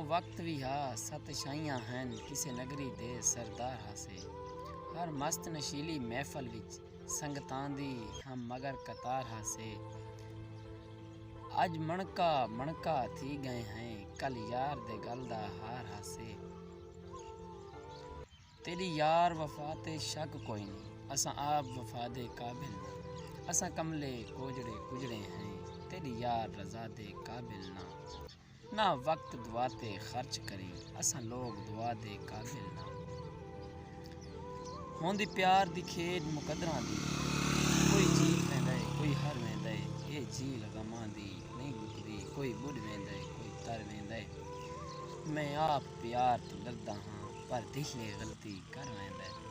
वक्त भी हा सत शाइयां हैं किसे नगरी दे सरदार हासे। हर मस्त नशीली महफल विच संगतां दी हम मगर कतार हासे। अज मणका मणका थी गए हैं कल यार दे गल दा हार हासे। तेरी यार वफा ते शक कोई नहीं असां आप वफा दे काबिल ना। असां कमले कोजड़े कुजड़े हैं तेरी यार रजा दे काबिल ना वक्त दुआ ते खर्च करें असां लोग दुआ दे काबिल ना। होंदी प्यार दी खेड मुकदरां दी कोई जीत वेंदा है कोई हर वेंदा है। ये झील गमां दी नहीं मुकदी कोई बुढ़ वेंदा है कोई तर वेंदा है। मैं आप प्यार तो डरदा हाँ पर दिल गलती कर वेंदा है।